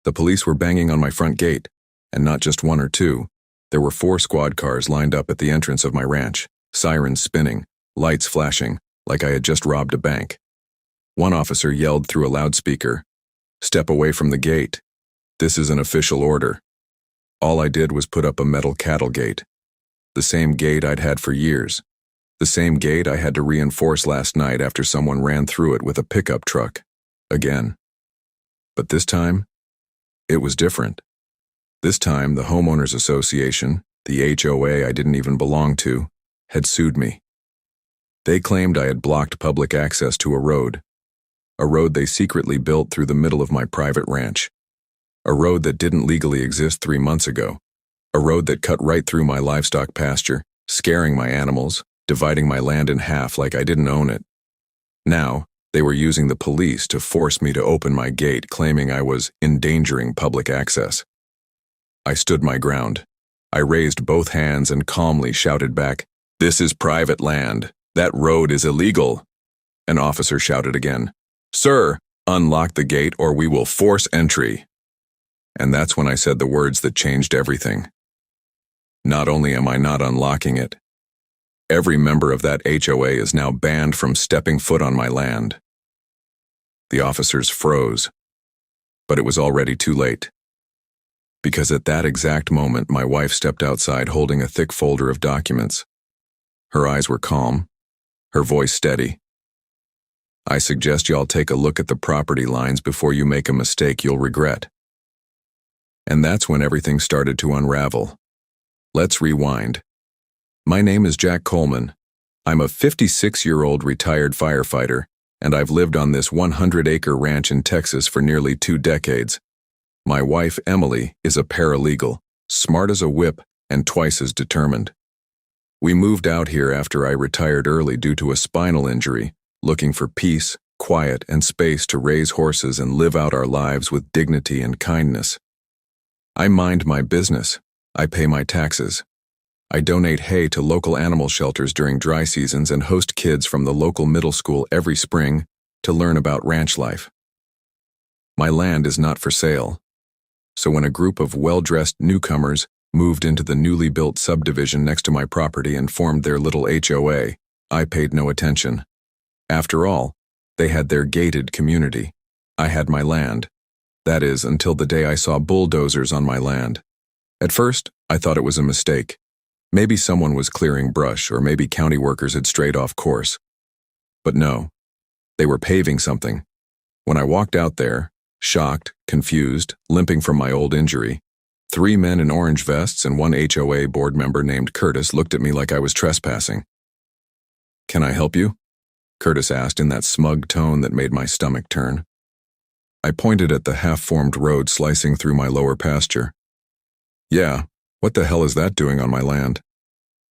The police were banging on my front gate, and not just one or two. There were 4 squad cars lined up at the entrance of my ranch, sirens spinning, lights flashing, like I had just robbed a bank. One officer yelled through a loudspeaker, "Step away from the gate. This is an official order." All I did was put up a metal cattle gate. The same gate I'd had for years. The same gate I had to reinforce last night after someone ran through it with a pickup truck. Again. But this time, it was different. This time, the Homeowners Association, the HOA I didn't even belong to, had sued me. They claimed I had blocked public access to a road they secretly built through the middle of my private ranch. A road that didn't legally exist 3 months ago. A road that cut right through my livestock pasture, scaring my animals, dividing my land in half like I didn't own it. Now, they were using the police to force me to open my gate, claiming I was endangering public access. I stood my ground. I raised both hands and calmly shouted back, "This is private land. That road is illegal." An officer shouted again, "Sir, unlock the gate or we will force entry." And that's when I said the words that changed everything. Not only am I not unlocking it, every member of that HOA is now banned from stepping foot on my land. The officers froze, but it was already too late. Because at that exact moment, my wife stepped outside holding a thick folder of documents. Her eyes were calm, her voice steady. "I suggest y'all take a look at the property lines before you make a mistake you'll regret." And that's when everything started to unravel. Let's rewind. My name is Jack Coleman. I'm a 56-year-old retired firefighter, and I've lived on this 100-acre ranch in Texas for nearly 2 decades. My wife, Emily, is a paralegal, smart as a whip and twice as determined. We moved out here after I retired early due to a spinal injury, looking for peace, quiet, and space to raise horses and live out our lives with dignity and kindness. I mind my business. I pay my taxes. I donate hay to local animal shelters during dry seasons and host kids from the local middle school every spring to learn about ranch life. My land is not for sale. So when a group of well-dressed newcomers moved into the newly built subdivision next to my property and formed their little HOA, I paid no attention. After all, they had their gated community. I had my land. That is, until the day I saw bulldozers on my land. At first, I thought it was a mistake. Maybe someone was clearing brush, or maybe county workers had strayed off course. But no, they were paving something. When I walked out there, shocked, confused, limping from my old injury, 3 men in orange vests and 1 HOA board member named Curtis looked at me like I was trespassing. "Can I help you?" Curtis asked in that smug tone that made my stomach turn. I pointed at the half-formed road slicing through my lower pasture. "Yeah, what the hell is that doing on my land?"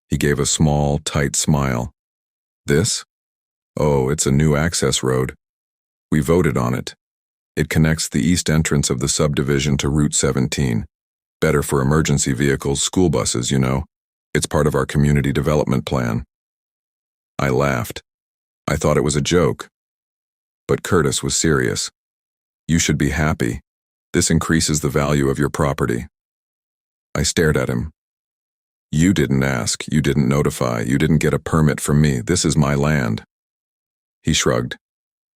He gave a small, tight smile. "This? Oh, it's a new access road. We voted on it. It connects the east entrance of the subdivision to Route 17. Better for emergency vehicles, school buses, you know. It's part of our community development plan." I laughed. I thought it was a joke. But Curtis was serious. "You should be happy. This increases the value of your property." I stared at him. "You didn't ask, you didn't notify, you didn't get a permit from me. This is my land." He shrugged.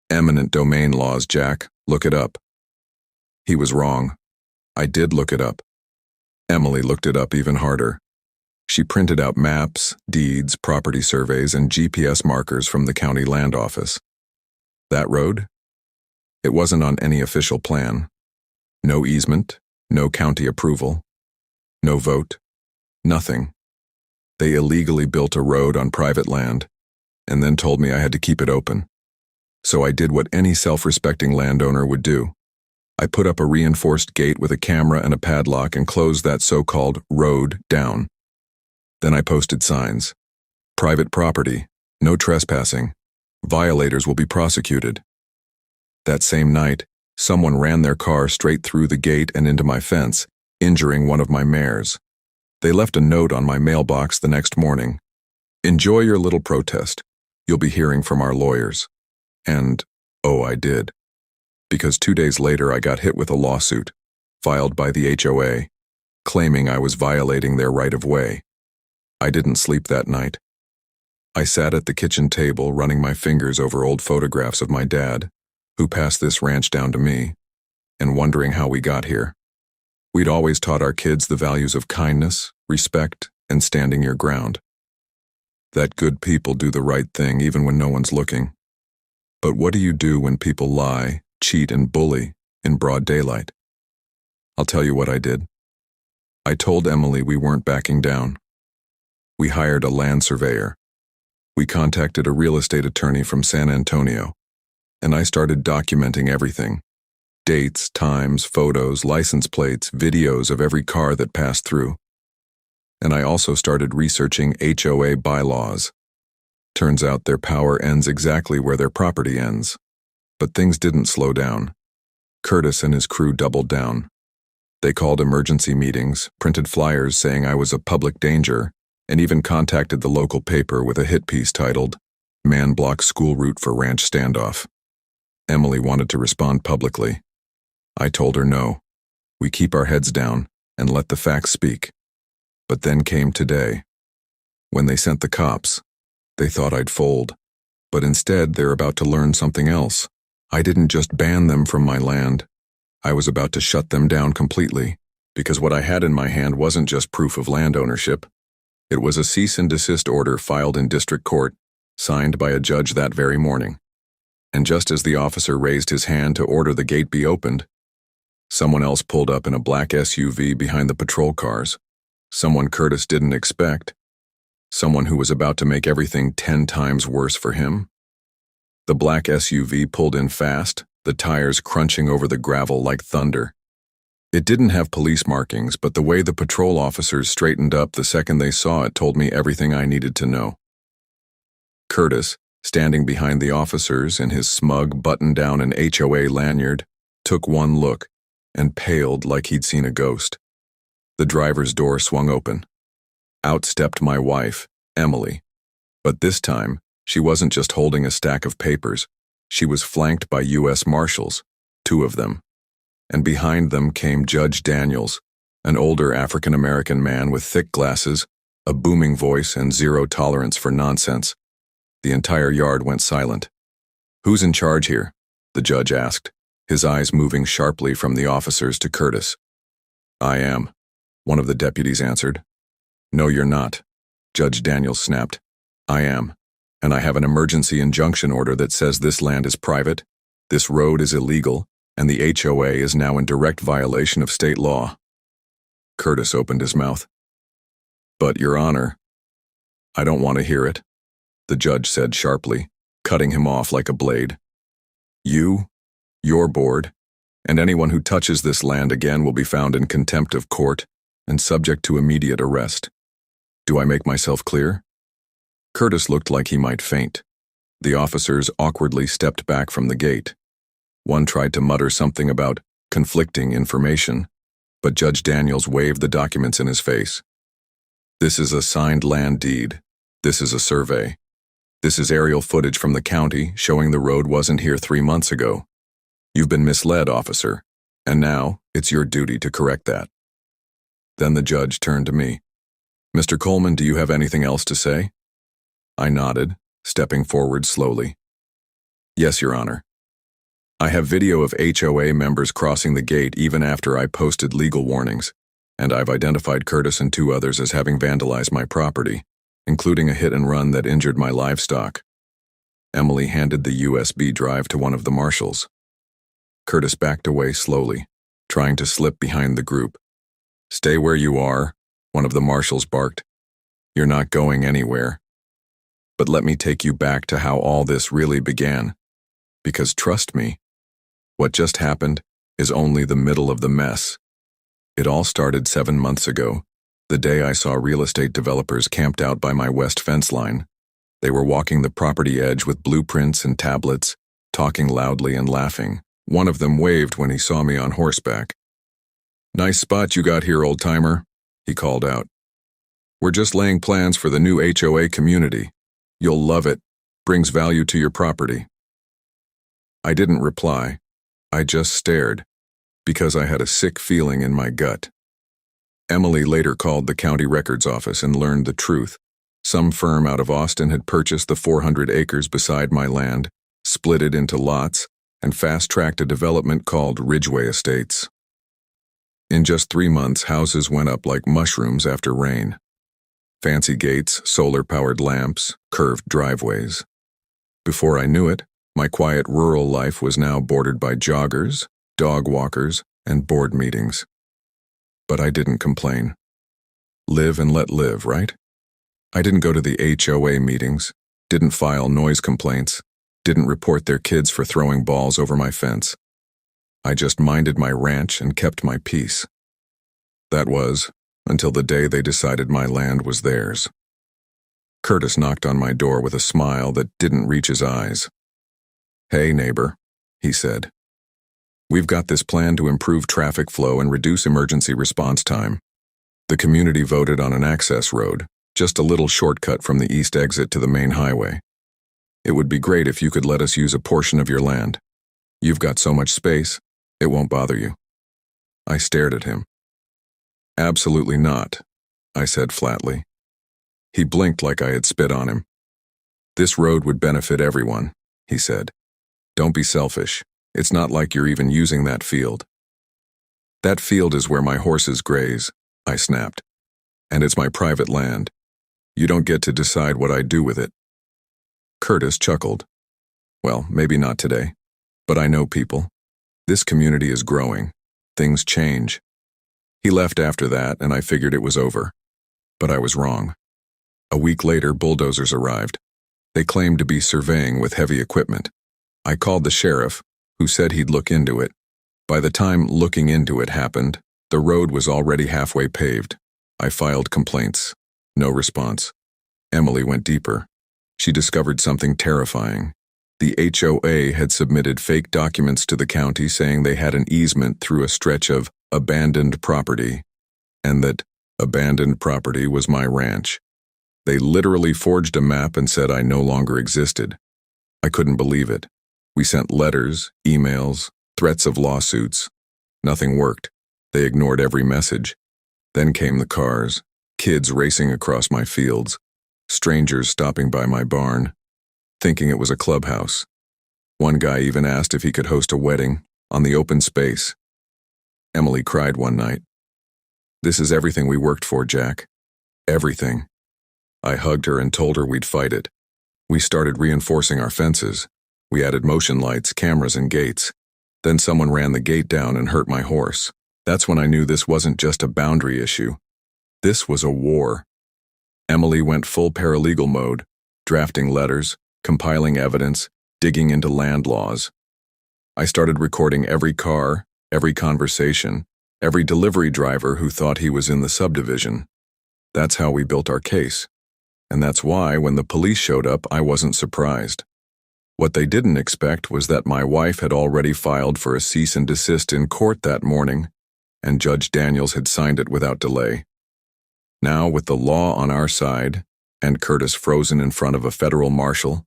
"Eminent domain laws, Jack. Look it up." He was wrong. I did look it up. Emily looked it up even harder. She printed out maps, deeds, property surveys, and GPS markers from the county land office. That road? It wasn't on any official plan. No easement, no county approval, no vote, nothing. They illegally built a road on private land, and then told me I had to keep it open. So I did what any self-respecting landowner would do. I put up a reinforced gate with a camera and a padlock and closed that so-called road down. Then I posted signs. Private property, no trespassing. Violators will be prosecuted. That same night, someone ran their car straight through the gate and into my fence, injuring one of my mares. They left a note on my mailbox the next morning. "Enjoy your little protest. You'll be hearing from our lawyers." And, oh, I did. Because 2 days later I got hit with a lawsuit. filed by the HOA, claiming I was violating their right-of-way. I didn't sleep that night. I sat at the kitchen table running my fingers over old photographs of my dad, who passed this ranch down to me, and wondering how we got here. We'd always taught our kids the values of kindness, respect, and standing your ground. That good people do the right thing even when no one's looking. But what do you do when people lie, cheat, and bully in broad daylight? I'll tell you what I did. I told Emily we weren't backing down. We hired a land surveyor. We contacted a real estate attorney from San Antonio, and I started documenting everything. Dates, times, photos, license plates, videos of every car that passed through. And I also started researching HOA bylaws. Turns out their power ends exactly where their property ends. But things didn't slow down. Curtis and his crew doubled down. They called emergency meetings, printed flyers saying I was a public danger, and even contacted the local paper with a hit piece titled, "Man Blocks School Route for Ranch Standoff." Emily wanted to respond publicly. I told her no. We keep our heads down and let the facts speak. But then came today. When they sent the cops, they thought I'd fold. But instead, they're about to learn something else. I didn't just ban them from my land. I was about to shut them down completely, because what I had in my hand wasn't just proof of land ownership. It was a cease and desist order filed in district court, signed by a judge that very morning. And just as the officer raised his hand to order the gate be opened, someone else pulled up in a black SUV behind the patrol cars. Someone Curtis didn't expect. Someone who was about to make everything 10 times worse for him. The black SUV pulled in fast, the tires crunching over the gravel like thunder. It didn't have police markings, but the way the patrol officers straightened up the second they saw it told me everything I needed to know. Curtis, standing behind the officers in his smug button-down and HOA lanyard, took one look and paled like he'd seen a ghost. The driver's door swung open. Out stepped my wife, Emily. But this time, she wasn't just holding a stack of papers. She was flanked by U.S. Marshals, 2 of them. And behind them came Judge Daniels, an older African-American man with thick glasses, a booming voice, and zero tolerance for nonsense. The entire yard went silent. "Who's in charge here?" the judge asked, his eyes moving sharply from the officers to Curtis. "I am," one of the deputies answered. "No, you're not," Judge Daniels snapped. "I am, and I have an emergency injunction order that says this land is private, this road is illegal, and the HOA is now in direct violation of state law." Curtis opened his mouth. "But, Your Honor." "I don't want to hear it," the judge said sharply, cutting him off like a blade. "You, your board, and anyone who touches this land again will be found in contempt of court and subject to immediate arrest. Do I make myself clear?" Curtis looked like he might faint. The officers awkwardly stepped back from the gate. One tried to mutter something about conflicting information, but Judge Daniels waved the documents in his face. "This is a signed land deed. This is a survey. This is aerial footage from the county showing the road wasn't here 3 months ago. You've been misled, officer, and now it's your duty to correct that." Then the judge turned to me. "Mr. Coleman, do you have anything else to say?" I nodded, stepping forward slowly. "Yes, Your Honor. I have video of HOA members crossing the gate even after I posted legal warnings, and I've identified Curtis and 2 others as having vandalized my property, including a hit and run that injured my livestock." Emily handed the USB drive to one of the marshals. Curtis backed away slowly, trying to slip behind the group. "Stay where you are," one of the marshals barked. "You're not going anywhere. But let me take you back to how all this really began. Because trust me, what just happened is only the middle of the mess. It all started 7 months ago, the day I saw real estate developers camped out by my west fence line. They were walking the property edge with blueprints and tablets, talking loudly and laughing. One of them waved when he saw me on horseback. "Nice spot you got here, old-timer," he called out. "We're just laying plans for the new HOA community. You'll love it. Brings value to your property." I didn't reply. I just stared, because I had a sick feeling in my gut. Emily later called the county records office and learned the truth. Some firm out of Austin had purchased the 400 acres beside my land, split it into lots, and fast-tracked a development called Ridgeway Estates. In just 3 months, houses went up like mushrooms after rain. Fancy gates, solar-powered lamps, curved driveways. Before I knew it, my quiet rural life was now bordered by joggers, dog walkers, and board meetings. But I didn't complain. Live and let live, right? I didn't go to the HOA meetings, didn't file noise complaints, didn't report their kids for throwing balls over my fence. I just minded my ranch and kept my peace. That was, until the day they decided my land was theirs. Curtis knocked on my door with a smile that didn't reach his eyes. "Hey, neighbor," he said. "We've got this plan to improve traffic flow and reduce emergency response time. The community voted on an access road, just a little shortcut from the east exit to the main highway. It would be great if you could let us use a portion of your land. You've got so much space, it won't bother you." I stared at him. "Absolutely not," I said flatly. He blinked like I had spit on him. "This road would benefit everyone," he said. "Don't be selfish. It's not like you're even using that field." "That field is where my horses graze," I snapped. "And it's my private land. You don't get to decide what I do with it." Curtis chuckled. "Well, maybe not today, but I know people. This community is growing. Things change." He left after that, and I figured it was over. But I was wrong. A week later, bulldozers arrived. They claimed to be surveying with heavy equipment. I called the sheriff, who said he'd look into it. By the time looking into it happened, the road was already halfway paved. I filed complaints. No response. Emily went deeper. She discovered something terrifying. The HOA had submitted fake documents to the county saying they had an easement through a stretch of abandoned property, and that abandoned property was my ranch. They literally forged a map and said I no longer existed. I couldn't believe it. We sent letters, emails, threats of lawsuits. Nothing worked. They ignored every message. Then came the cars, kids racing across my fields, strangers stopping by my barn, thinking it was a clubhouse. One guy even asked if he could host a wedding on the open space. Emily cried one night. "This is everything we worked for, Jack. Everything." I hugged her and told her we'd fight it. We started reinforcing our fences. We added motion lights, cameras, and gates. Then someone ran the gate down and hurt my horse. That's when I knew this wasn't just a boundary issue. This was a war. Emily went full paralegal mode, drafting letters, compiling evidence, digging into land laws. I started recording every car, every conversation, every delivery driver who thought he was in the subdivision. That's how we built our case. And that's why, when the police showed up, I wasn't surprised. What they didn't expect was that my wife had already filed for a cease and desist in court that morning, and Judge Daniels had signed it without delay. Now, with the law on our side, and Curtis frozen in front of a federal marshal,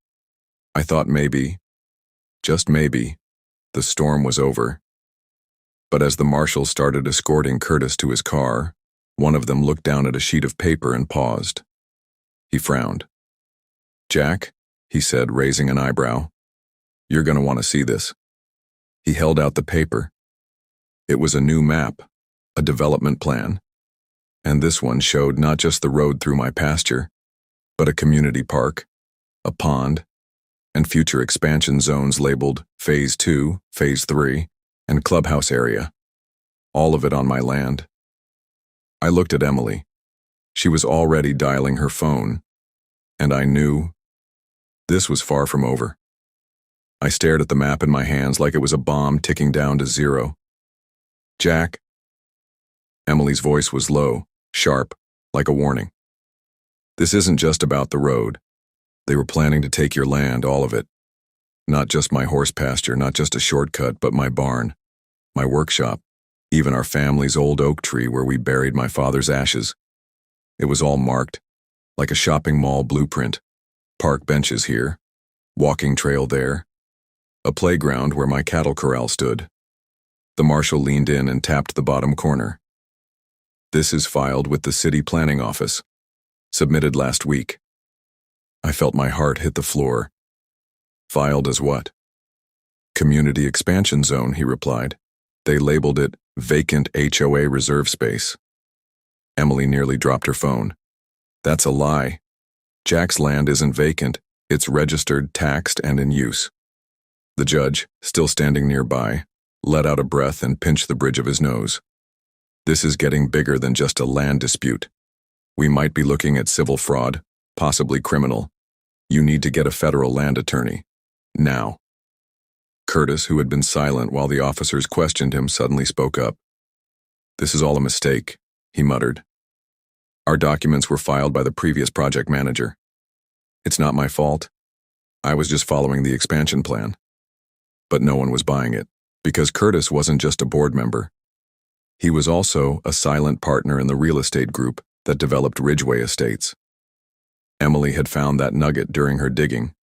I thought maybe, just maybe, the storm was over. But as the marshal started escorting Curtis to his car, one of them looked down at a sheet of paper and paused. He frowned. "Jack," he said, raising an eyebrow, "you're going to want to see this." He held out the paper. It was a new map, a development plan. And this one showed not just the road through my pasture, but a community park, a pond, and future expansion zones labeled Phase 2, Phase 3, and clubhouse area. All of it on my land. I looked at Emily. She was already dialing her phone, and I knew this was far from over. I stared at the map in my hands like it was a bomb ticking down to zero. "Jack." Emily's voice was low, sharp, like a warning. "This isn't just about the road. They were planning to take your land, all of it. Not just my horse pasture, not just a shortcut, but my barn, my workshop, even our family's old oak tree where we buried my father's ashes. It was all marked, like a shopping mall blueprint. Park benches here, walking trail there, a playground where my cattle corral stood. The marshal leaned in and tapped the bottom corner. This is filed with the city planning office. Submitted last week. I felt my heart hit the floor. Filed as what? Community expansion zone, he replied. They labeled it vacant HOA reserve space. Emily nearly dropped her phone. That's a lie. Jack's land isn't vacant. It's registered, taxed, and in use. The judge, still standing nearby, let out a breath and pinched the bridge of his nose. This is getting bigger than just a land dispute. We might be looking at civil fraud, possibly criminal. You need to get a federal land attorney. Now. Curtis, who had been silent while the officers questioned him, suddenly spoke up. This is all a mistake, he muttered. Our documents were filed by the previous project manager. It's not my fault. I was just following the expansion plan. But no one was buying it, because Curtis wasn't just a board member. He was also a silent partner in the real estate group that developed Ridgeway Estates. Emily had found that nugget during her digging,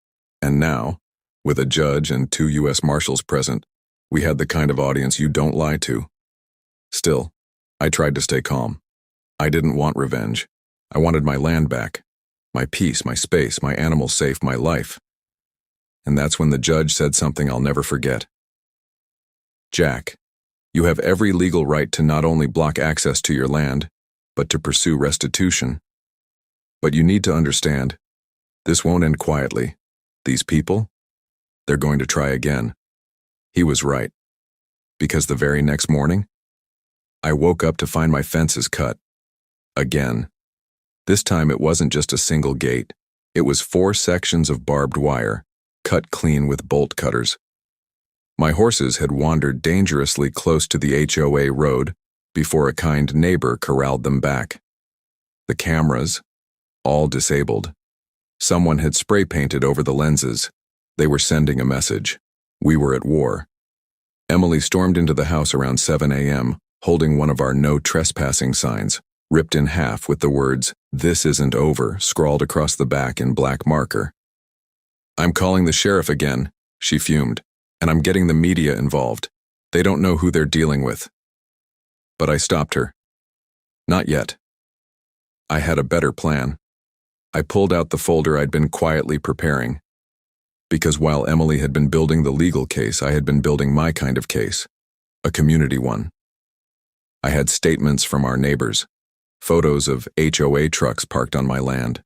and now, with a judge and 2 U.S. Marshals present, we had the kind of audience you don't lie to. Still, I tried to stay calm. I didn't want revenge. I wanted my land back, my peace, my space, my animals safe, my life. And that's when the judge said something I'll never forget. Jack, you have every legal right to not only block access to your land, but to pursue restitution. But you need to understand, this won't end quietly. These people, they're going to try again. He was right. Because the very next morning, I woke up to find my fences cut. Again. This time it wasn't just a single gate. It was 4 sections of barbed wire, cut clean with bolt cutters. My horses had wandered dangerously close to the HOA road before a kind neighbor corralled them back. The cameras, all disabled. Someone had spray painted over the lenses. They were sending a message. We were at war. Emily stormed into the house around 7 a.m., holding one of our no trespassing signs, ripped in half with the words, "This isn't over," scrawled across the back in black marker. I'm calling the sheriff again, she fumed, and I'm getting the media involved. They don't know who they're dealing with. But I stopped her. Not yet. I had a better plan. I pulled out the folder I'd been quietly preparing. Because while Emily had been building the legal case, I had been building my kind of case, a community one. I had statements from our neighbors, photos of HOA trucks parked on my land,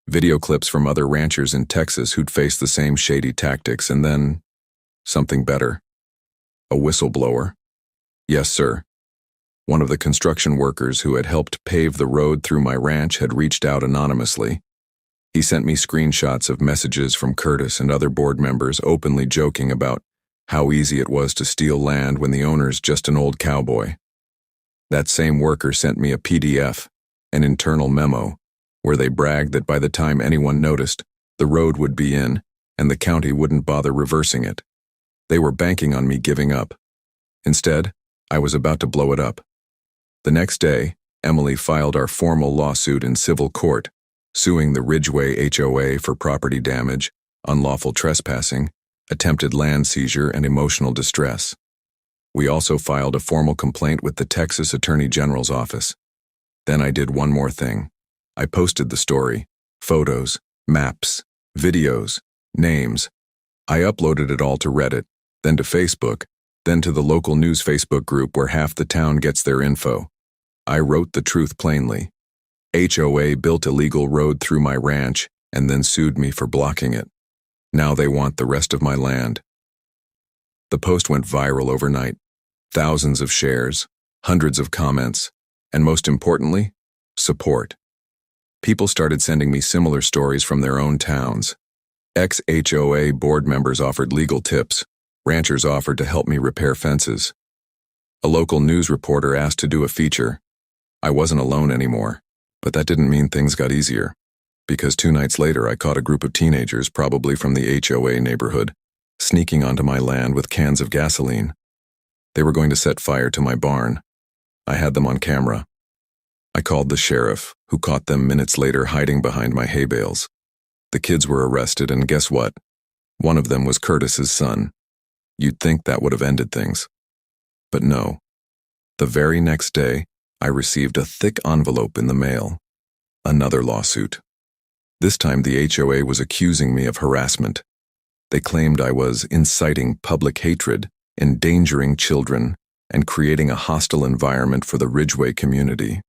video clips from other ranchers in Texas who'd faced the same shady tactics, and then something better. A whistleblower. Yes, sir. One of the construction workers who had helped pave the road through my ranch had reached out anonymously. He sent me screenshots of messages from Curtis and other board members openly joking about how easy it was to steal land when the owner's just an old cowboy. That same worker sent me a PDF, an internal memo, where they bragged that by the time anyone noticed, the road would be in, and the county wouldn't bother reversing it. They were banking on me giving up. Instead, I was about to blow it up. The next day, Emily filed our formal lawsuit in civil court, suing the Ridgeway HOA for property damage, unlawful trespassing, attempted land seizure, and emotional distress. We also filed a formal complaint with the Texas Attorney General's office. Then I did one more thing. I posted the story, photos, maps, videos, names. I uploaded it all to Reddit, then to Facebook, then to the local news Facebook group where half the town gets their info. I wrote the truth plainly. HOA built a legal road through my ranch and then sued me for blocking it. Now they want the rest of my land. The post went viral overnight. Thousands of shares, hundreds of comments, and most importantly, support. People started sending me similar stories from their own towns. Ex-HOA board members offered legal tips. Ranchers offered to help me repair fences. A local news reporter asked to do a feature. I wasn't alone anymore, but that didn't mean things got easier. Because 2 nights later, I caught a group of teenagers, probably from the HOA neighborhood, sneaking onto my land with cans of gasoline. They were going to set fire to my barn. I had them on camera. I called the sheriff, who caught them minutes later hiding behind my hay bales. The kids were arrested, and guess what? One of them was Curtis's son. You'd think that would have ended things. But no. The very next day, I received a thick envelope in the mail. Another lawsuit. This time the HOA was accusing me of harassment. They claimed I was inciting public hatred, endangering children, and creating a hostile environment for the Ridgeway community.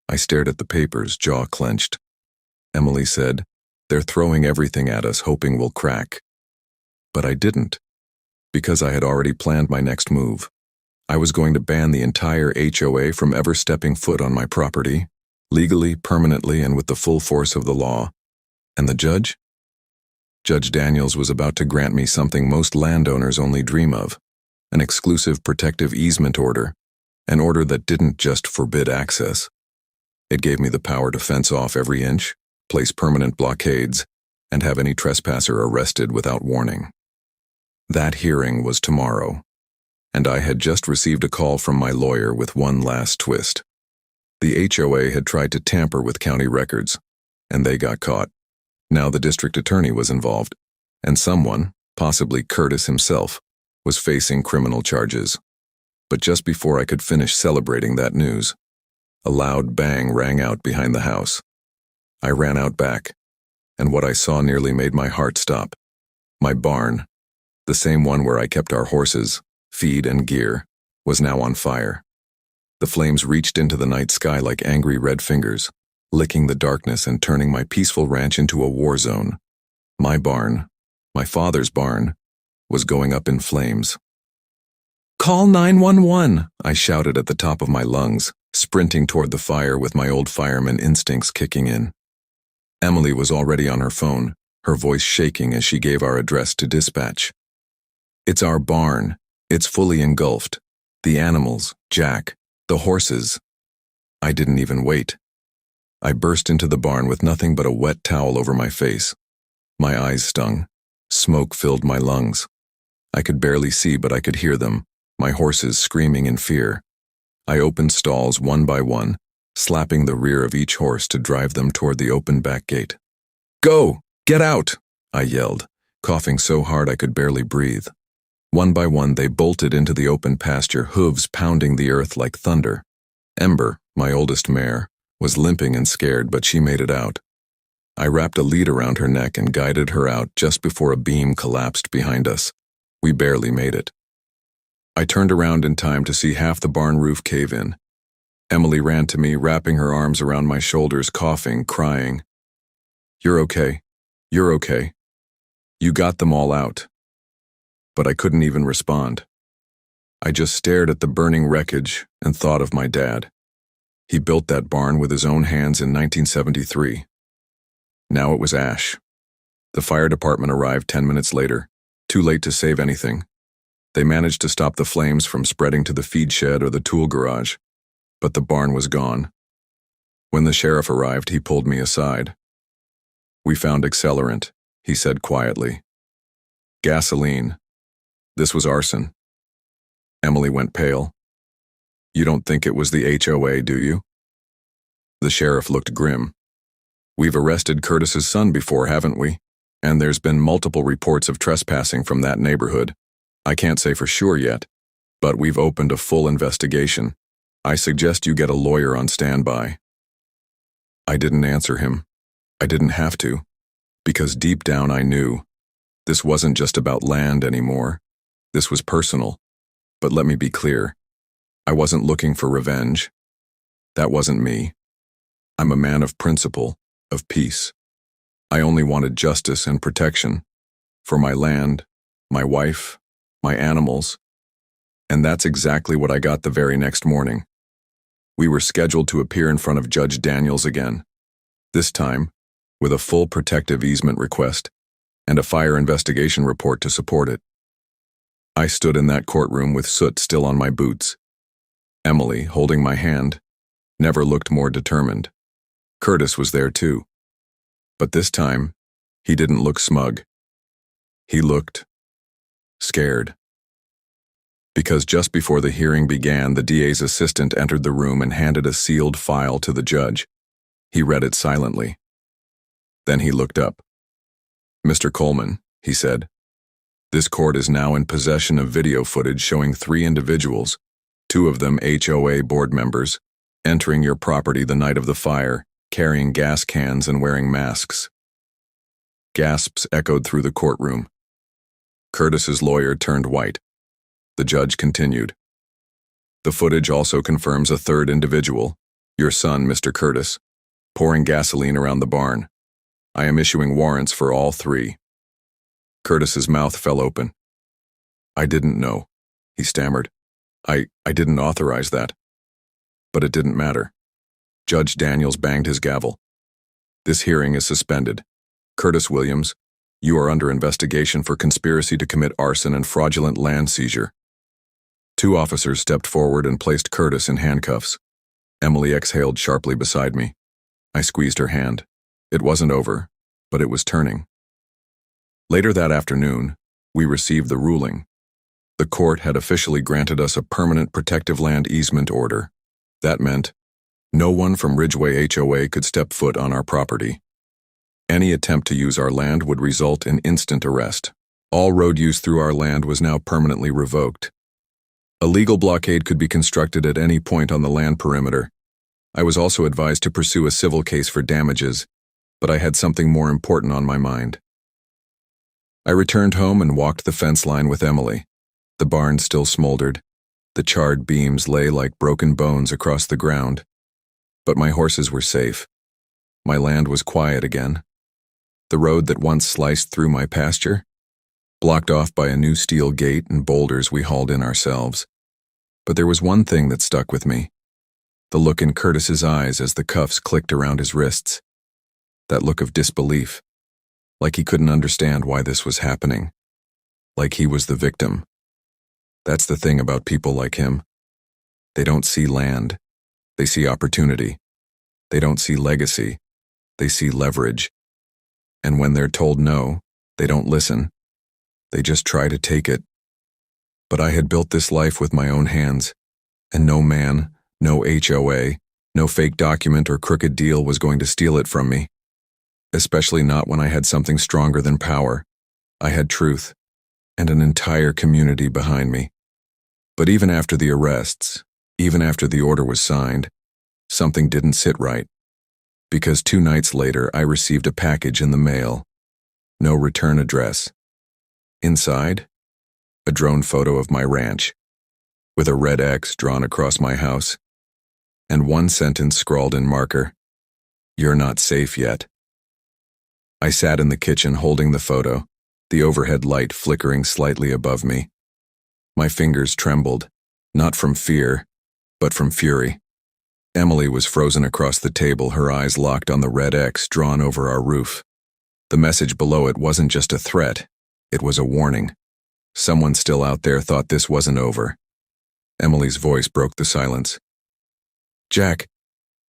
I stared at the papers, jaw clenched. Emily said, "They're throwing everything at us, hoping we'll crack." But I didn't, because I had already planned my next move. I was going to ban the entire HOA from ever stepping foot on my property, legally, permanently, and with the full force of the law. And the judge? Judge Daniels was about to grant me something most landowners only dream of, an exclusive protective easement order, an order that didn't just forbid access. It gave me the power to fence off every inch, place permanent blockades, and have any trespasser arrested without warning. That hearing was tomorrow, and I had just received a call from my lawyer with one last twist. The HOA had tried to tamper with county records, and they got caught. Now the district attorney was involved, and someone, possibly Curtis himself, was facing criminal charges. But just before I could finish celebrating that news, a loud bang rang out behind the house. I ran out back, and what I saw nearly made my heart stop. My barn, the same one where I kept our horses, feed, and gear, was now on fire. The flames reached into the night sky like angry red fingers, licking the darkness and turning my peaceful ranch into a war zone. My barn, my father's barn, was going up in flames. "Call 911!" I shouted at the top of my lungs, sprinting toward the fire with my old fireman instincts kicking in. Emily was already on her phone, her voice shaking as she gave our address to dispatch. "It's our barn. It's fully engulfed. The animals, Jack, the horses." I didn't even wait. I burst into the barn with nothing but a wet towel over my face. My eyes stung. Smoke filled my lungs. I could barely see, but I could hear them, my horses screaming in fear. I opened stalls one by one, slapping the rear of each horse to drive them toward the open back gate. "Go! Get out!" I yelled, coughing so hard I could barely breathe. One by one they bolted into the open pasture, hooves pounding the earth like thunder. Ember, my oldest mare, was limping and scared, but she made it out. I wrapped a lead around her neck and guided her out just before a beam collapsed behind us. We barely made it. I turned around in time to see half the barn roof cave in. Emily ran to me, wrapping her arms around my shoulders, coughing, crying. "You're okay. You're okay. You got them all out." But I couldn't even respond. I just stared at the burning wreckage and thought of my dad. He built that barn with his own hands in 1973. Now it was ash. The fire department arrived 10 minutes later, too late to save anything. They managed to stop the flames from spreading to the feed shed or the tool garage, but the barn was gone. When the sheriff arrived, he pulled me aside. "We found accelerant," he said quietly. "Gasoline. This was arson." Emily went pale. "You don't think it was the HOA, do you?" The sheriff looked grim. "We've arrested Curtis's son before, haven't we? And there's been multiple reports of trespassing from that neighborhood. I can't say for sure yet, but we've opened a full investigation. I suggest you get a lawyer on standby." I didn't answer him. I didn't have to, because deep down I knew this wasn't just about land anymore. This was personal. But let me be clear. I wasn't looking for revenge. That wasn't me. I'm a man of principle, of peace. I only wanted justice and protection for my land, my wife, my animals. And that's exactly what I got the very next morning. We were scheduled to appear in front of Judge Daniels again, this time with a full protective easement request and a fire investigation report to support it. I stood in that courtroom with soot still on my boots. Emily, holding my hand, never looked more determined. Curtis was there too. But this time, he didn't look smug. He looked scared. Because just before the hearing began, the DA's assistant entered the room and handed a sealed file to the judge. He read it silently. Then he looked up. "Mr. Coleman," he said, This court is now in possession of video footage showing 3 individuals, 2 of them HOA board members, entering your property the night of the fire, carrying gas cans and wearing masks. Gasps echoed through the courtroom. Curtis's lawyer turned white. The judge continued. The footage also confirms a 3rd individual, your son, Mr. Curtis, pouring gasoline around the barn. I am issuing warrants for all 3. Curtis's mouth fell open. I didn't know, he stammered. I didn't authorize that. But it didn't matter. Judge Daniels banged his gavel. This hearing is suspended. Curtis Williams, you are under investigation for conspiracy to commit arson and fraudulent land seizure. 2 officers stepped forward and placed Curtis in handcuffs. Emily exhaled sharply beside me. I squeezed her hand. It wasn't over, but it was turning. Later that afternoon, we received the ruling. The court had officially granted us a permanent protective land easement order. That meant no one from Ridgeway HOA could step foot on our property. Any attempt to use our land would result in instant arrest. All road use through our land was now permanently revoked. A legal blockade could be constructed at any point on the land perimeter. I was also advised to pursue a civil case for damages, but I had something more important on my mind. I returned home and walked the fence line with Emily. The barn still smoldered. The charred beams lay like broken bones across the ground. But my horses were safe. My land was quiet again. The road that once sliced through my pasture, blocked off by a new steel gate and boulders we hauled in ourselves. But there was one thing that stuck with me. The look in Curtis's eyes as the cuffs clicked around his wrists. That look of disbelief, like he couldn't understand why this was happening. Like he was the victim. That's the thing about people like him. They don't see land. They see opportunity. They don't see legacy. They see leverage. And when they're told no, they don't listen. They just try to take it. But I had built this life with my own hands, and no man, no HOA, no fake document or crooked deal was going to steal it from me. Especially not when I had something stronger than power. I had truth, and an entire community behind me. But even after the arrests, even after the order was signed, something didn't sit right. Because 2 nights later, I received a package in the mail. No return address. Inside, a drone photo of my ranch, with a red X drawn across my house, and one sentence scrawled in marker, "You're not safe yet." I sat in the kitchen holding the photo, the overhead light flickering slightly above me. My fingers trembled, not from fear, but from fury. Emily was frozen across the table, her eyes locked on the red X drawn over our roof. The message below it wasn't just a threat, it was a warning. Someone still out there thought this wasn't over. Emily's voice broke the silence. "Jack,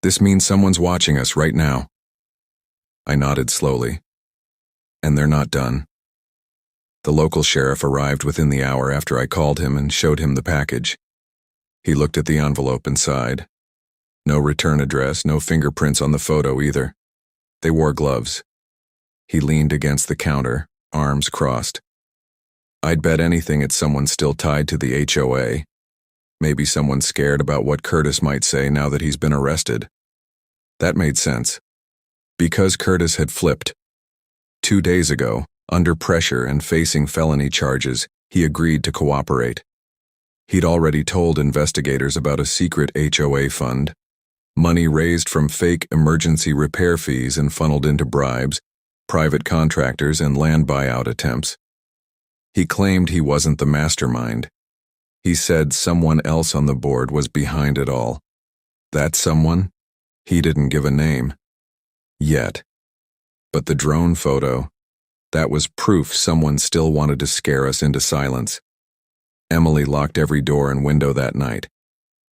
this means someone's watching us right now." I nodded slowly. "And they're not done." The local sheriff arrived within the hour after I called him and showed him the package. He looked at the envelope and sighed. No return address, no fingerprints on the photo either. They wore gloves. He leaned against the counter, arms crossed. I'd bet anything it's someone still tied to the HOA. Maybe someone scared about what Curtis might say now that he's been arrested. That made sense. Because Curtis had flipped. 2 days ago, under pressure and facing felony charges, he agreed to cooperate. He'd already told investigators about a secret HOA fund, money raised from fake emergency repair fees and funneled into bribes, private contractors, and land buyout attempts. He claimed he wasn't the mastermind. He said someone else on the board was behind it all. That someone? He didn't give a name. Yet. But the drone photo, that was proof someone still wanted to scare us into silence. Emily locked every door and window that night.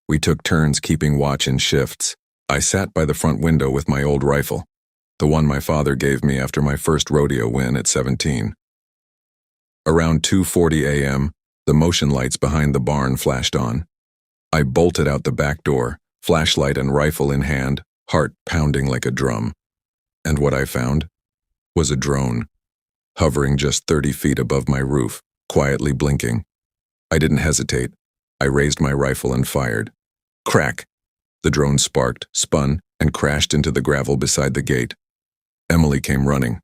We took turns keeping watch in shifts. I sat by the front window with my old rifle, the one my father gave me after my first rodeo win at 17. Around 2:40 a.m., the motion lights behind the barn flashed on. I bolted out the back door, flashlight and rifle in hand, heart pounding like a drum. And what I found was a drone, hovering just 30 feet above my roof. quietly blinking. I didn't hesitate. I raised my rifle and fired. Crack! The drone sparked, spun, and crashed into the gravel beside the gate. Emily came running.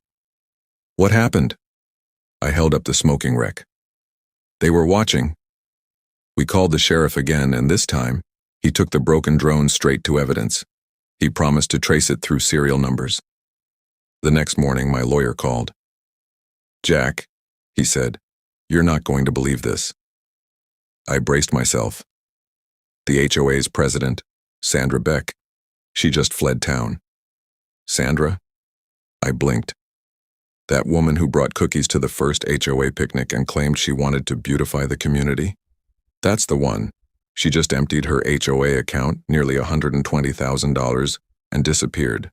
What happened? I held up the smoking wreck. They were watching. We called the sheriff again, and this time, he took the broken drone straight to evidence. He promised to trace it through serial numbers. The next morning, my lawyer called. Jack, he said, you're not going to believe this. I braced myself. The HOA's president, Sandra Beck, she just fled town. Sandra? I blinked. That woman who brought cookies to the first HOA picnic and claimed she wanted to beautify the community? That's the one. She just emptied her HOA account, nearly $120,000, and disappeared.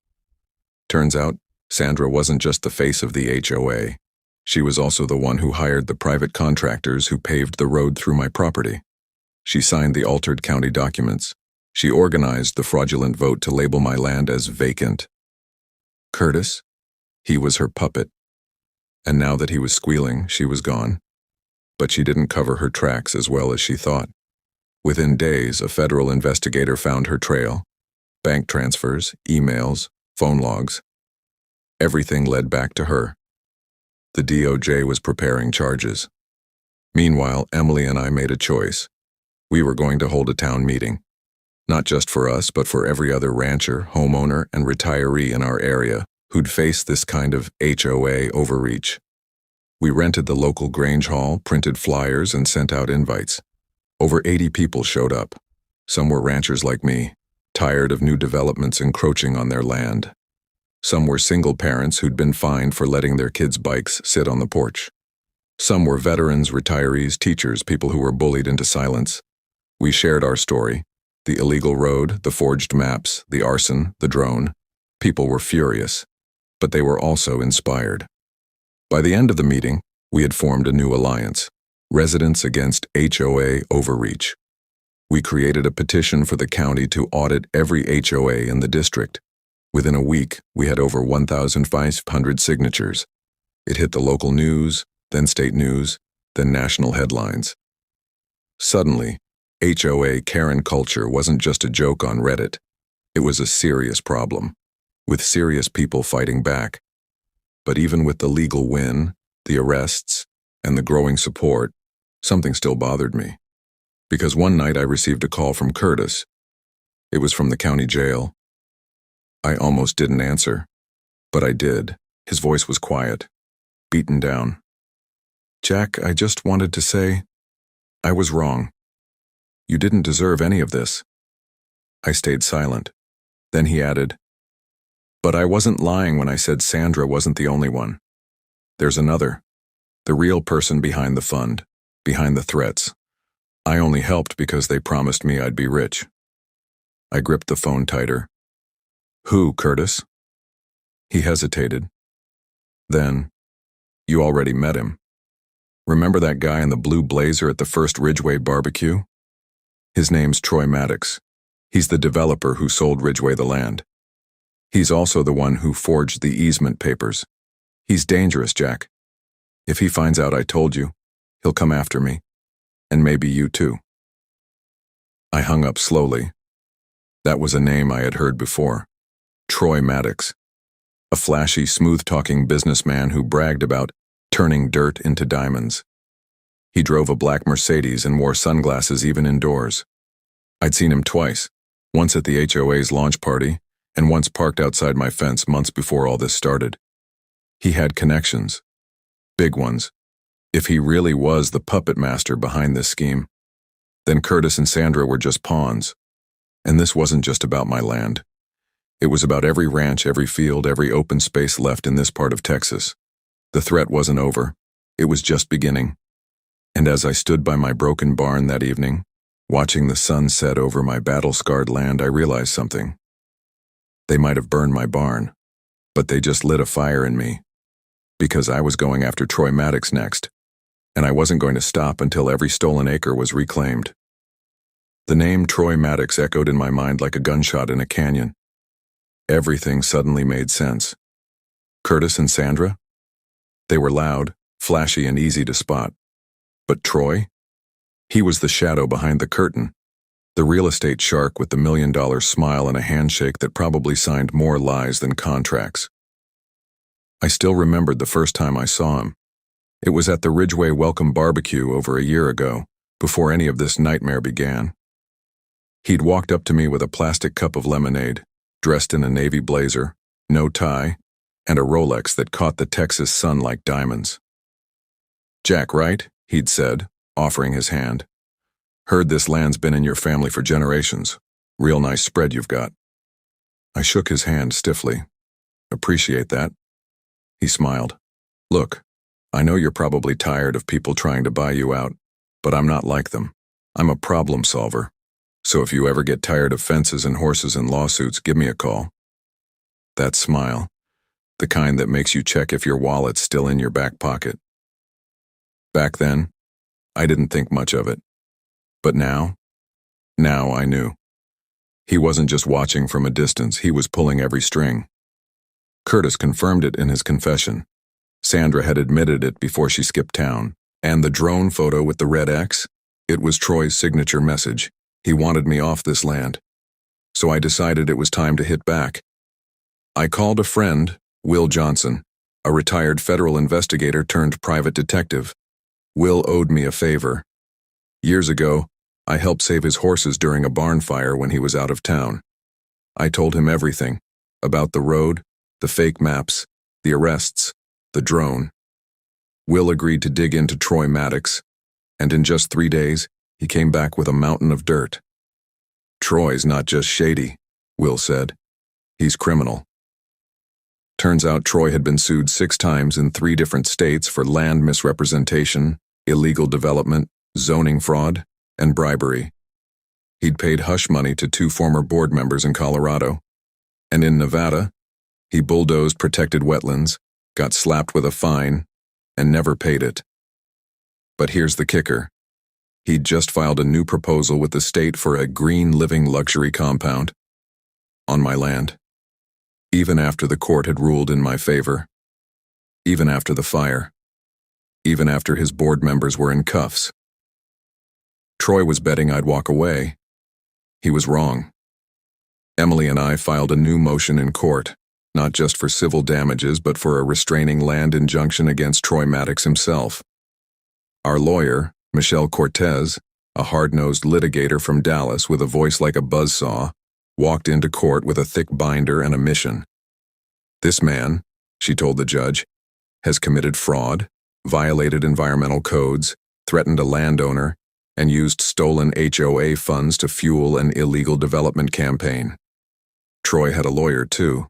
Turns out, Sandra wasn't just the face of the HOA. She was also the one who hired the private contractors who paved the road through my property. She signed the altered county documents. She organized the fraudulent vote to label my land as vacant. Curtis? He was her puppet. And now that he was squealing, she was gone. But she didn't cover her tracks as well as she thought. Within days, a federal investigator found her trail. Bank transfers, emails, phone logs. Everything led back to her. The DOJ was preparing charges. Meanwhile, Emily and I made a choice. We were going to hold a town meeting. Not just for us, but for every other rancher, homeowner, and retiree in our area who'd face this kind of HOA overreach. We rented the local Grange Hall, printed flyers, and sent out invites. Over 80 people showed up. Some were ranchers like me, tired of new developments encroaching on their land. Some were single parents who'd been fined for letting their kids' bikes sit on the porch. Some were veterans, retirees, teachers, people who were bullied into silence. We shared our story. The illegal road, the forged maps, the arson, the drone. People were furious, but they were also inspired. By the end of the meeting, we had formed a new alliance, Residents Against HOA Overreach. We created a petition for the county to audit every HOA in the district. Within a week, we had over 1,500 signatures. It hit the local news, then state news, then national headlines. Suddenly, HOA Karen culture wasn't just a joke on Reddit. It was a serious problem, with serious people fighting back. But even with the legal win, the arrests, and the growing support, something still bothered me. Because one night I received a call from Curtis. It was from the county jail. I almost didn't answer, but I did. His voice was quiet, beaten down. Jack, I just wanted to say, I was wrong. You didn't deserve any of this. I stayed silent. Then he added, but I wasn't lying when I said Sandra wasn't the only one. There's another. The real person behind the fund, behind the threats. I only helped because they promised me I'd be rich. I gripped the phone tighter. Who, Curtis? He hesitated. Then, you already met him. Remember that guy in the blue blazer at the first Ridgeway barbecue? His name's Troy Maddox. He's the developer who sold Ridgeway the land. He's also the one who forged the easement papers. He's dangerous, Jack. If he finds out I told you, he'll come after me. And maybe you too. I hung up slowly. That was a name I had heard before. Troy Maddox. A flashy, smooth-talking businessman who bragged about turning dirt into diamonds. He drove a black Mercedes and wore sunglasses even indoors. I'd seen him twice, once at the HOA's launch party, and once parked outside my fence months before all this started. He had connections. Big ones. If he really was the puppet master behind this scheme, then Curtis and Sandra were just pawns. And this wasn't just about my land. It was about every ranch, every field, every open space left in this part of Texas. The threat wasn't over. It was just beginning. And as I stood by my broken barn that evening, watching the sun set over my battle-scarred land, I realized something. They might have burned my barn, but they just lit a fire in me. Because I was going after Troy Maddox next, and I wasn't going to stop until every stolen acre was reclaimed. The name Troy Maddox echoed in my mind like a gunshot in a canyon. Everything suddenly made sense. Curtis and Sandra? They were loud, flashy, and easy to spot. But Troy? He was the shadow behind the curtain, the real estate shark with the $1 million smile and a handshake that probably signed more lies than contracts. I still remembered the first time I saw him. It was at the Ridgeway Welcome Barbecue over a year ago, before any of this nightmare began. He'd walked up to me with a plastic cup of lemonade, dressed in a navy blazer, no tie, and a Rolex that caught the Texas sun like diamonds. "Jack, right?" he'd said, offering his hand. "Heard this land's been in your family for generations. Real nice spread you've got." I shook his hand stiffly. "Appreciate that." He smiled. "Look, I know you're probably tired of people trying to buy you out, but I'm not like them. I'm a problem solver. So if you ever get tired of fences and horses and lawsuits, give me a call." That smile, the kind that makes you check if your wallet's still in your back pocket. Back then, I didn't think much of it. But now I knew. He wasn't just watching from a distance, he was pulling every string. Curtis confirmed it in his confession. Sandra had admitted it before she skipped town. And the drone photo with the red X? It was Troy's signature message. He wanted me off this land. So I decided it was time to hit back. I called a friend, Will Johnson, a retired federal investigator turned private detective. Will owed me a favor. Years ago, I helped save his horses during a barn fire when he was out of town. I told him everything, about the road, the fake maps, the arrests, the drone. Will agreed to dig into Troy Maddox, and in just 3 days, he came back with a mountain of dirt. "Troy's not just shady," Will said. "He's criminal." Turns out Troy had been sued 6 times in 3 different states for land misrepresentation, illegal development, zoning fraud, and bribery. He'd paid hush money to 2 former board members in Colorado. And in Nevada, he bulldozed protected wetlands, got slapped with a fine, and never paid it. But here's the kicker. He'd just filed a new proposal with the state for a green living luxury compound on my land. Even after the court had ruled in my favor. Even after the fire. Even after his board members were in cuffs. Troy was betting I'd walk away. He was wrong. Emily and I filed a new motion in court, not just for civil damages but for a restraining land injunction against Troy Maddox himself. Our lawyer, Michelle Cortez, a hard-nosed litigator from Dallas with a voice like a buzzsaw, walked into court with a thick binder and a mission. "This man," she told the judge, "has committed fraud, violated environmental codes, threatened a landowner, and used stolen HOA funds to fuel an illegal development campaign." Troy had a lawyer too.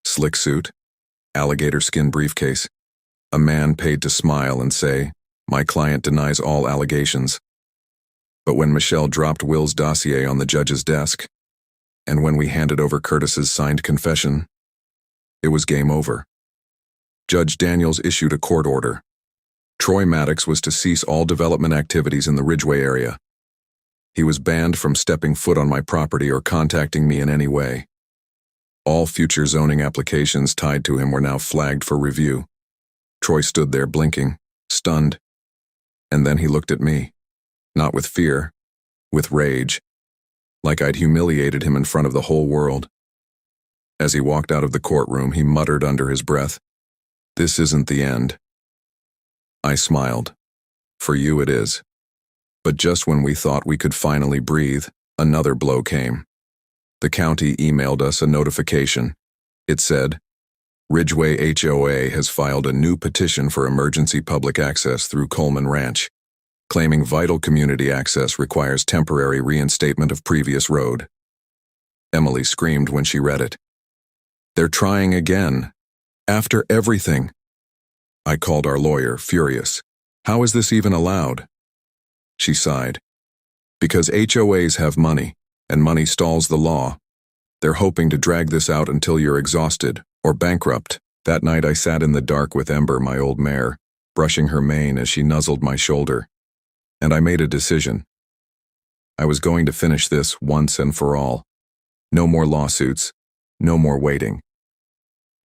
Slick suit, alligator skin briefcase, a man paid to smile and say, "My client denies all allegations." But when Michelle dropped Will's dossier on the judge's desk, and when we handed over Curtis's signed confession, it was game over. Judge Daniels issued a court order. Troy Maddox was to cease all development activities in the Ridgeway area. He was banned from stepping foot on my property or contacting me in any way. All future zoning applications tied to him were now flagged for review. Troy stood there blinking, stunned. And then he looked at me, not with fear, with rage, like I'd humiliated him in front of the whole world. As he walked out of the courtroom, he muttered under his breath, "This isn't the end." I smiled. For you it is. But just when we thought we could finally breathe, another blow came. The county emailed us a notification. It said, "Ridgeway HOA has filed a new petition for emergency public access through Coleman Ranch, claiming vital community access requires temporary reinstatement of previous road." Emily screamed when she read it. "They're trying again. After everything." I called our lawyer, furious. "How is this even allowed?" She sighed. "Because HOAs have money, and money stalls the law. They're hoping to drag this out until you're exhausted, or bankrupt." That night I sat in the dark with Ember, my old mare, brushing her mane as she nuzzled my shoulder. And I made a decision. I was going to finish this once and for all. No more lawsuits, no more waiting.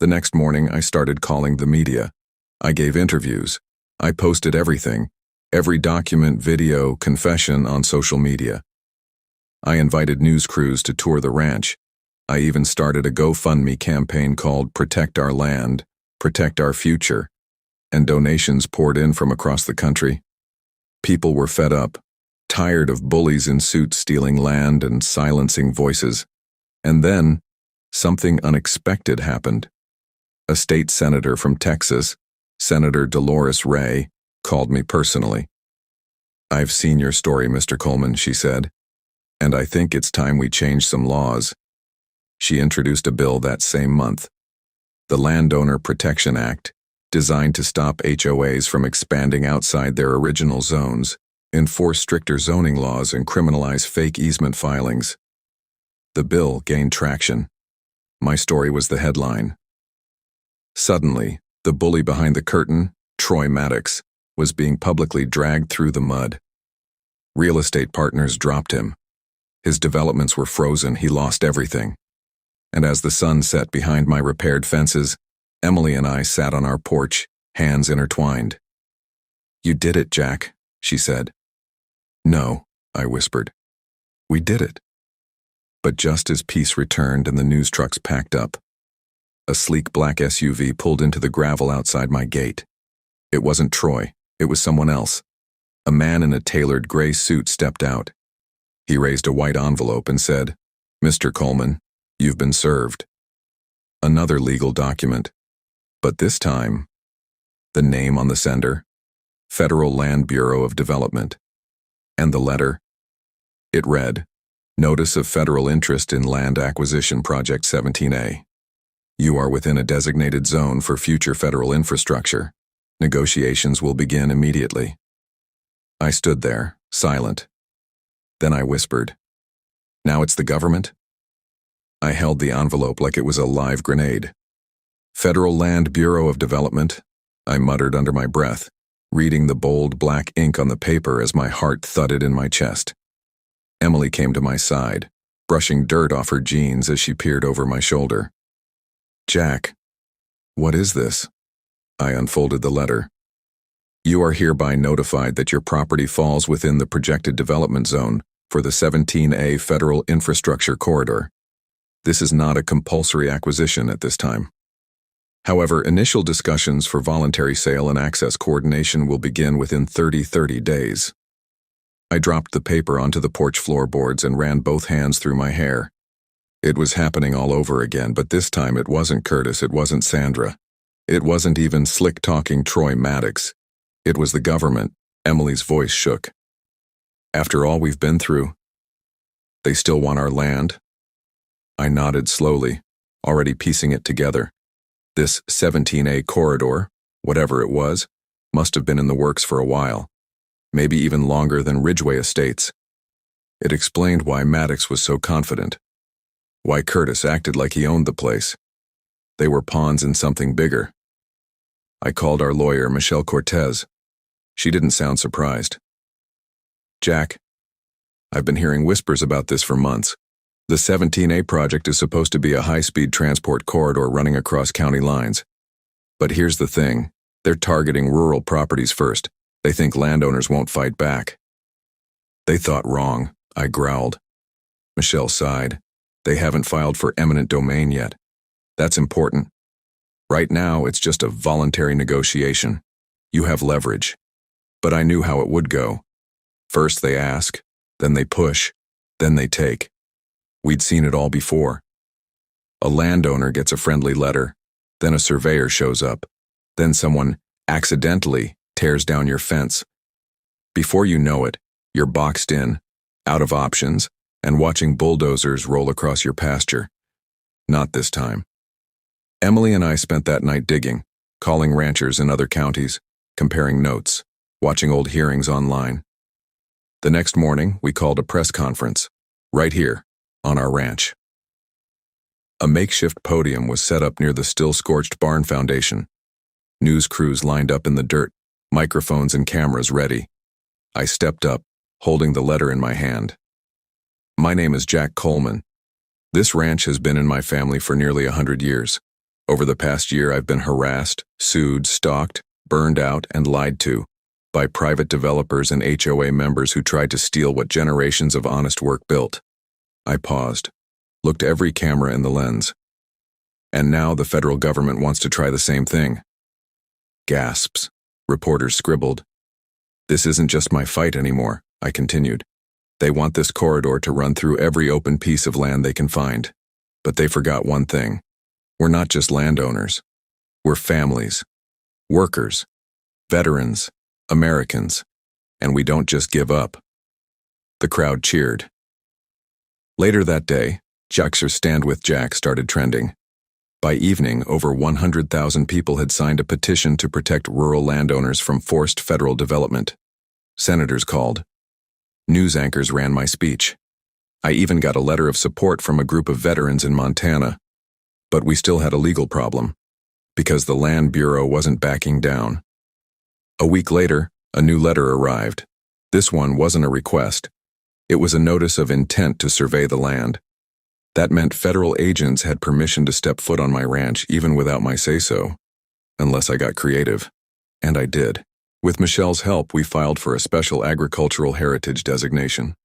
The next morning I started calling the media. I gave interviews. I posted everything Every document, video, confession on social media. I invited news crews to tour the ranch. I even started a GoFundMe campaign called Protect Our Land, Protect Our Future, and donations poured in from across the country. People were fed up, tired of bullies in suits stealing land and silencing voices. And then, something unexpected happened. A state senator from Texas, Senator Dolores Ray, called me personally. "I've seen your story, Mr. Coleman," she said, "and I think it's time we change some laws." She introduced a bill that same month, the Landowner Protection Act, designed to stop HOAs from expanding outside their original zones, enforce stricter zoning laws, and criminalize fake easement filings. The bill gained traction. My story was the headline. Suddenly, the bully behind the curtain, Troy Maddox, was being publicly dragged through the mud. Real estate partners dropped him. His developments were frozen. He lost everything. And as the sun set behind my repaired fences, Emily and I sat on our porch, hands intertwined. "You did it, Jack," she said. "No," I whispered. "We did it." But just as peace returned and the news trucks packed up, a sleek black SUV pulled into the gravel outside my gate. It wasn't Troy. It was someone else. A man in a tailored gray suit stepped out. He raised a white envelope and said, "Mr. Coleman, you've been served." Another legal document. But this time, the name on the sender, Federal Land Bureau of Development. And the letter, it read, "Notice of Federal Interest in Land Acquisition Project 17A. You are within a designated zone for future federal infrastructure. Negotiations will begin immediately." I stood there, silent. Then I whispered, "Now it's the government?" I held the envelope like it was a live grenade. "Federal Land Bureau of Development," I muttered under my breath, reading the bold black ink on the paper as my heart thudded in my chest. Emily came to my side, brushing dirt off her jeans as she peered over my shoulder. "Jack, what is this?" I unfolded the letter. "You are hereby notified that your property falls within the projected development zone for the 17A Federal Infrastructure Corridor. This is not a compulsory acquisition at this time. However, initial discussions for voluntary sale and access coordination will begin within 30 days. I dropped the paper onto the porch floorboards and ran both hands through my hair. It was happening all over again, but this time it wasn't Curtis, it wasn't Sandra. It wasn't even slick-talking Troy Maddox. It was the government. Emily's voice shook. "After all we've been through, they still want our land?" I nodded slowly, already piecing it together. This 17A corridor, whatever it was, must have been in the works for a while, maybe even longer than Ridgeway Estates. It explained why Maddox was so confident, why Curtis acted like he owned the place. They were pawns in something bigger. I called our lawyer, Michelle Cortez. She didn't sound surprised. "Jack, I've been hearing whispers about this for months. The 17A project is supposed to be a high-speed transport corridor running across county lines. But here's the thing, they're targeting rural properties first. They think landowners won't fight back." "They thought wrong," I growled. Michelle sighed. "They haven't filed for eminent domain yet. That's important. Right now, it's just a voluntary negotiation. You have leverage." But I knew how it would go. First they ask, then they push, then they take. We'd seen it all before. A landowner gets a friendly letter, then a surveyor shows up, then someone accidentally tears down your fence. Before you know it, you're boxed in, out of options, and watching bulldozers roll across your pasture. Not this time. Emily and I spent that night digging, calling ranchers in other counties, comparing notes, watching old hearings online. The next morning, we called a press conference, right here, on our ranch. A makeshift podium was set up near the still-scorched barn foundation. News crews lined up in the dirt, microphones and cameras ready. I stepped up, holding the letter in my hand. "My name is Jack Coleman. This ranch has been in my family for nearly 100 years. Over the past year, I've been harassed, sued, stalked, burned out, and lied to. by private developers and HOA members who tried to steal what generations of honest work built. I paused, looked every camera in the lens. And now the federal government wants to try the same thing. Gasps. Reporters scribbled. This isn't just my fight anymore, I continued. They want this corridor to run through every open piece of land they can find. But they forgot one thing. We're not just landowners. We're families, workers, veterans, Americans, and we don't just give up. The crowd cheered. Later that day, Jack's Stand with Jack started trending. By evening, over 100,000 people had signed a petition to protect rural landowners from forced federal development. Senators called. News anchors ran my speech. I even got a letter of support from a group of veterans in Montana. But we still had a legal problem, because the Land Bureau wasn't backing down. A week later, a new letter arrived. This one wasn't a request. It was a notice of intent to survey the land. That meant federal agents had permission to step foot on my ranch even without my say-so, unless I got creative. And I did. With Michelle's help, we filed for a special agricultural heritage designation.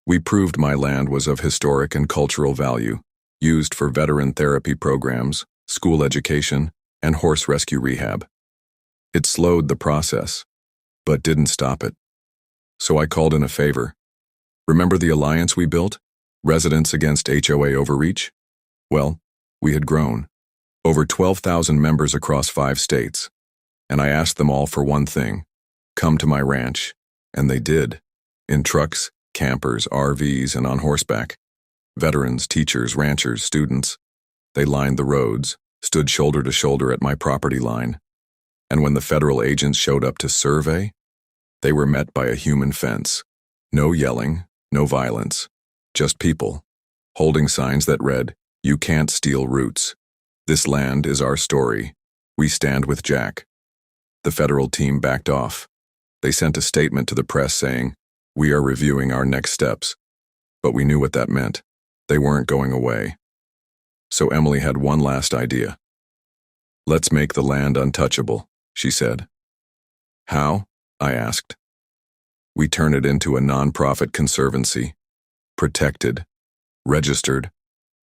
We proved my land was of historic and cultural value, used for veteran therapy programs, school education, and horse rescue rehab. It slowed the process, but didn't stop it. So I called in a favor. Remember the alliance we built? Residents Against HOA Overreach? Well, we had grown. Over 12,000 members across 5 states. And I asked them all for one thing. Come to my ranch. And they did. In trucks, campers, RVs, and on horseback. Veterans, teachers, ranchers, students. They lined the roads, stood shoulder to shoulder at my property line. And when the federal agents showed up to survey, they were met by a human fence. No yelling, no violence. Just people, holding signs that read, "You can't steal roots. This land is our story. We stand with Jack." The federal team backed off. They sent a statement to the press saying, "We are reviewing our next steps." But we knew what that meant. They weren't going away. So Emily had one last idea. "Let's make the land untouchable," she said. "How?" I asked. "We turn it into a non-profit conservancy. Protected, registered,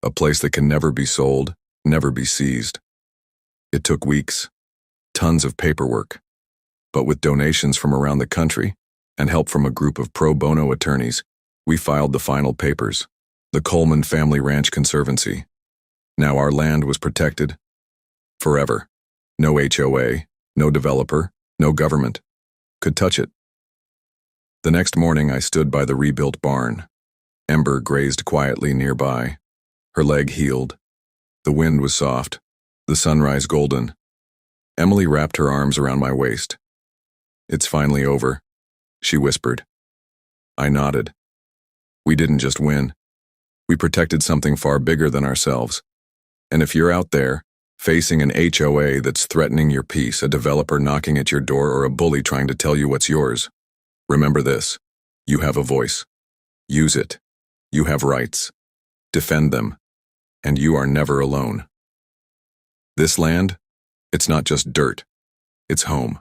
a place that can never be sold, never be seized." It took weeks, tons of paperwork, but with donations from around the country and help from a group of pro bono attorneys, we filed the final papers, the Coleman Family Ranch Conservancy. Now our land was protected forever. No HOA, no developer, no government could touch it. The next morning I stood by the rebuilt barn. Ember grazed quietly nearby. Her leg healed. The wind was soft, the sunrise golden. Emily wrapped her arms around my waist. "It's finally over," she whispered. I nodded. We didn't just win. We protected something far bigger than ourselves. And if you're out there, facing an HOA that's threatening your peace, a developer knocking at your door, or a bully trying to tell you what's yours, remember this. You have a voice. Use it. You have rights. Defend them. And you are never alone. This land, it's not just dirt. It's home.